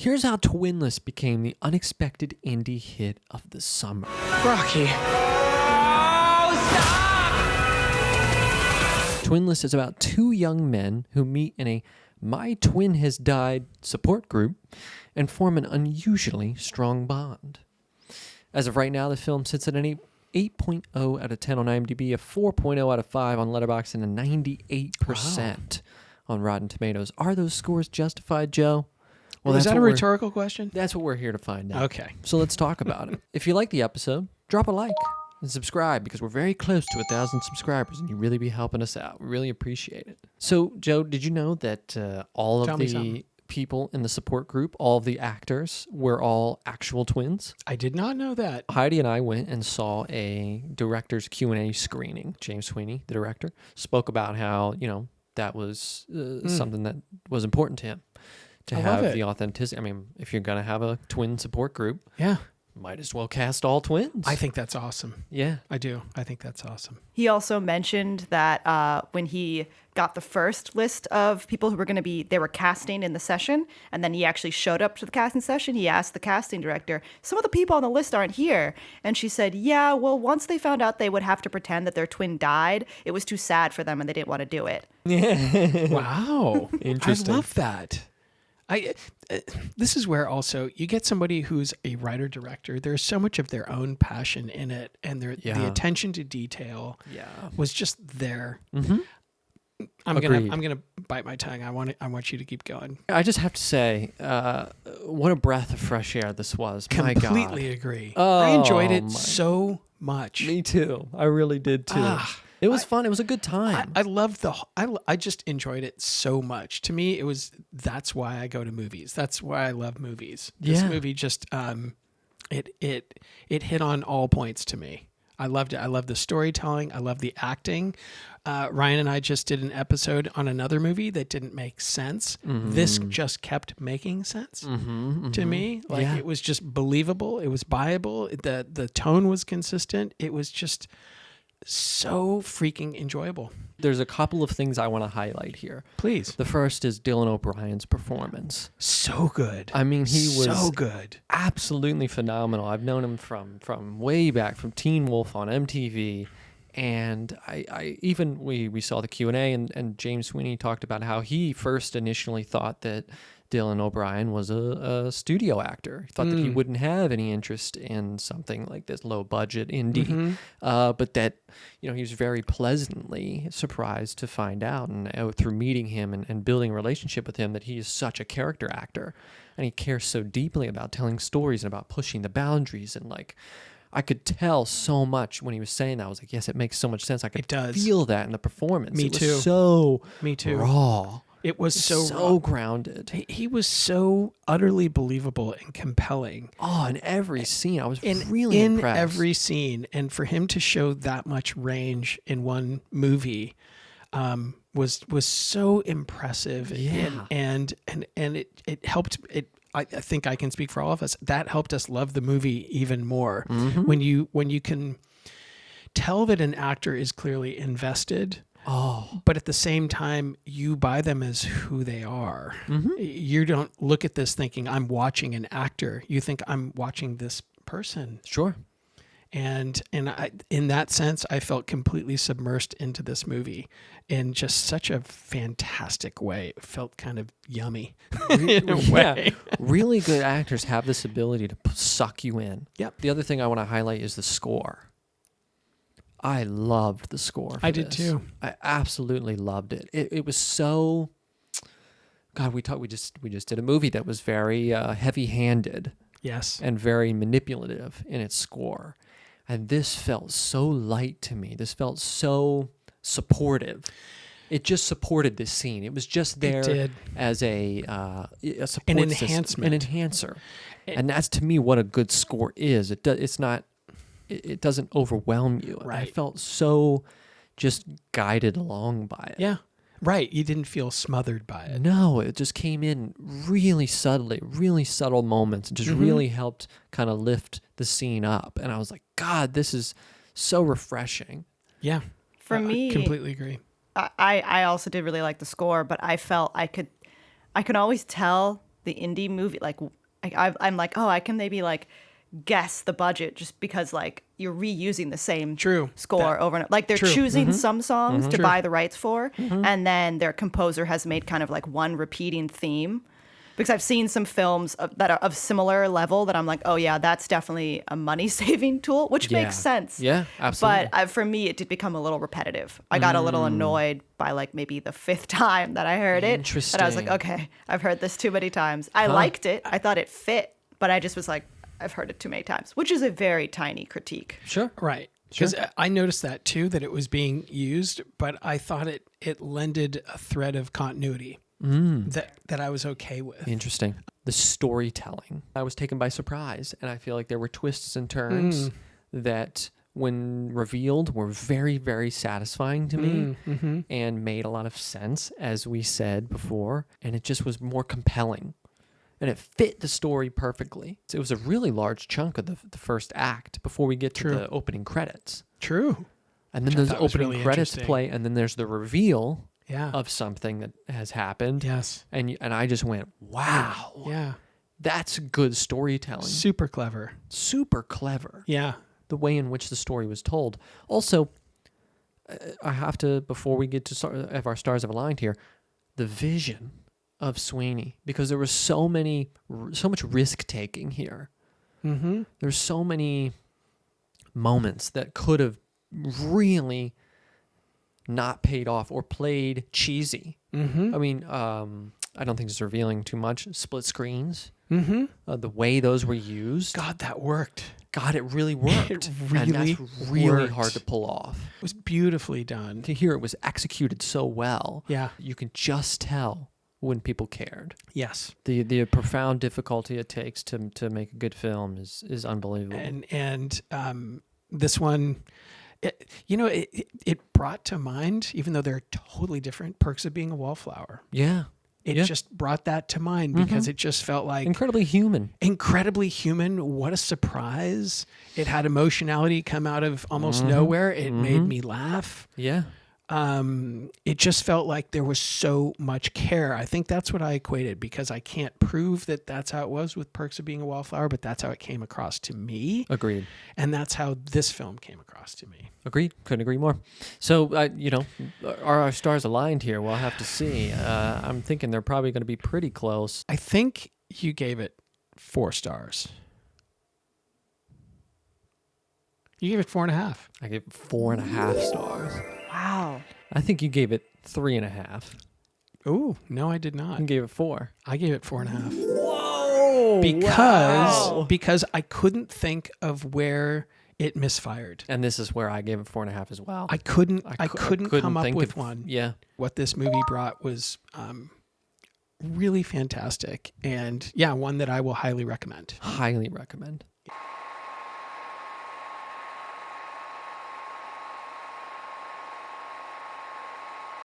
Here's how Twinless became the unexpected indie hit of the summer. Rocky. Twinless is about two young men who meet in a My Twin Has Died support group and form an unusually strong bond. As of right now, the film sits at an 8.0 out of 10 on IMDb, a 4.0 out of 5 on Letterboxd, and a 98% on Rotten Tomatoes. Are those scores justified, Joe? Well, is that a rhetorical question? That's what we're here to find out. Okay. So let's talk about it. If you like the episode, drop a like and subscribe because we're very close to 1,000 subscribers and you really be helping us out. We really appreciate it. So, Joe, did you know that all of the people in the support group, all of the actors, were all actual twins? I did not know that. Heidi and I went and saw a director's Q&A screening. James Sweeney, the director, spoke about how, that was something that was important to him. To have the authenticity. I mean, if you're going to have a twin support group, might as well cast all twins. I think that's awesome. Yeah. I do. I think that's awesome. He also mentioned that when he got the first list of people who were going to they were casting in the session, and then he actually showed up to the casting session, he asked the casting director, some of the people on the list aren't here. And she said, yeah, well, once they found out they would have to pretend that their twin died, it was too sad for them and they didn't want to do it. Wow. Interesting. I love that. This is where also you get somebody who's a writer-director. There's so much of their own passion in it, and the attention to detail was just there. Mm-hmm. I'm gonna bite my tongue. I want you to keep going. I just have to say, what a breath of fresh air this was. Completely agree. I enjoyed it so much. Me too. I really did too. It was fun. It was a good time. I loved I just enjoyed it so much. To me, that's why I go to movies. That's why I love movies. This movie just, it hit on all points to me. I loved it. I loved the storytelling. I loved the acting. Ryan and I just did an episode on another movie that didn't make sense. Mm-hmm. This just kept making sense to me. It was just believable. It was buyable. The tone was consistent. It was just so freaking enjoyable. There's a couple of things I want to highlight here. Please. The first is Dylan O'Brien's performance. So good. I mean, he was so good. Absolutely phenomenal. I've known him from way back, from Teen Wolf on MTV. And I even we saw the Q&A and James Sweeney talked about how he first initially thought that Dylan O'Brien was a studio actor. He thought that he wouldn't have any interest in something like this low budget indie, but that he was very pleasantly surprised to find out, and through meeting him and building a relationship with him, that he is such a character actor, and he cares so deeply about telling stories and about pushing the boundaries. And I could tell so much when he was saying that. I was like, yes, it makes so much sense. I could feel that in the performance. Me too. So Me too. Raw. It was so grounded. He was so utterly believable and compelling. Oh, in every scene. I was really impressed. In every scene. And for him to show that much range in one movie was so impressive. Yeah. And it helped. I think I can speak for all of us. That helped us love the movie even more. Mm-hmm. When you can tell that an actor is clearly invested. Oh, but at the same time, you buy them as who they are. Mm-hmm. You don't look at this thinking, I'm watching an actor. You think, I'm watching this person. Sure. And in that sense, I felt completely submersed into this movie in just such a fantastic way. It felt kind of yummy in a way. Really good actors have this ability to suck you in. Yep. The other thing I want to highlight is the score. I loved the score. I did too. I absolutely loved it. It was so. God, we just did a movie that was very heavy-handed. Yes. And very manipulative in its score, and this felt so light to me. This felt so supportive. It just supported this scene. It was just there as a support an system, enhancement, an enhancer, and that's to me what a good score is. It's not. It doesn't overwhelm you. Right. I felt so just guided along by it. Yeah. Right. You didn't feel smothered by it. No, it just came in really subtly, really subtle moments, and just really helped kind of lift the scene up. And I was like, God, this is so refreshing. Yeah. For me, I completely agree. I also did really like the score, but I felt I could always tell the indie movie, like I'm like, oh, I can maybe like guess the budget just because like you're reusing the same score over and like they're choosing some songs to buy the rights for, and then their composer has made kind of like one repeating theme. Because I've seen some films that are of similar level that I'm like, oh yeah, that's definitely a money saving tool, which makes sense. Yeah, absolutely. But for me, it did become a little repetitive. I got a little annoyed by like maybe the 5th time that I heard it. Interesting. And I was like, okay, I've heard this too many times. I liked it. I thought it fit, but I just was like, I've heard it too many times, which is a very tiny critique. Sure. Right. Because I noticed that too, that it was being used, but I thought it lended a thread of continuity that I was okay with. Interesting. The storytelling. I was taken by surprise, and I feel like there were twists and turns that, when revealed, were very, very satisfying to me and made a lot of sense, as we said before, and it just was more compelling. And it fit the story perfectly. It was a really large chunk of the first act before we get to the opening credits. True. And then those opening credits play, and then there's the reveal of something that has happened. Yes. And I just went, wow. Yeah. That's good storytelling. Super clever. Super clever. Yeah. The way in which the story was told. Also, I have to, before we get to if our stars have aligned here, the vision of Sweeney, because there was so much risk taking here. There's so many moments that could have really not paid off or played cheesy. I mean, I don't think it's revealing too much. Split screens. The way those were used. God, that worked. God, it really worked. It really and that's really worked. hard to pull off. It was beautifully done. To hear it was executed so well. Yeah. You can just tell when people cared. Yes. The profound difficulty it takes to make a good film is unbelievable. And this one, it brought to mind, even though they're totally different, Perks of Being a Wallflower. Yeah. It just brought that to mind because it just felt like incredibly human. Incredibly human. What a surprise. It had emotionality come out of almost nowhere. It made me laugh. Yeah. It just felt like there was so much care. I think that's what I equated, because I can't prove that that's how it was with Perks of Being a Wallflower, but that's how it came across to me. Agreed. And that's how this film came across to me. Agreed. Couldn't agree more. So, are our stars aligned here? We'll have to see. I'm thinking they're probably going to be pretty close. I think you gave it 4 stars. You gave it 4.5. I gave it 4.5 stars. Wow. I think you gave it 3.5. Ooh, no, I did not. You gave it 4. I gave it 4.5. Whoa! Because I couldn't think of where it misfired. And this is where I gave it 4.5 as well. I couldn't come up with one. Yeah. What this movie brought was really fantastic, and one that I will highly recommend. Highly recommend.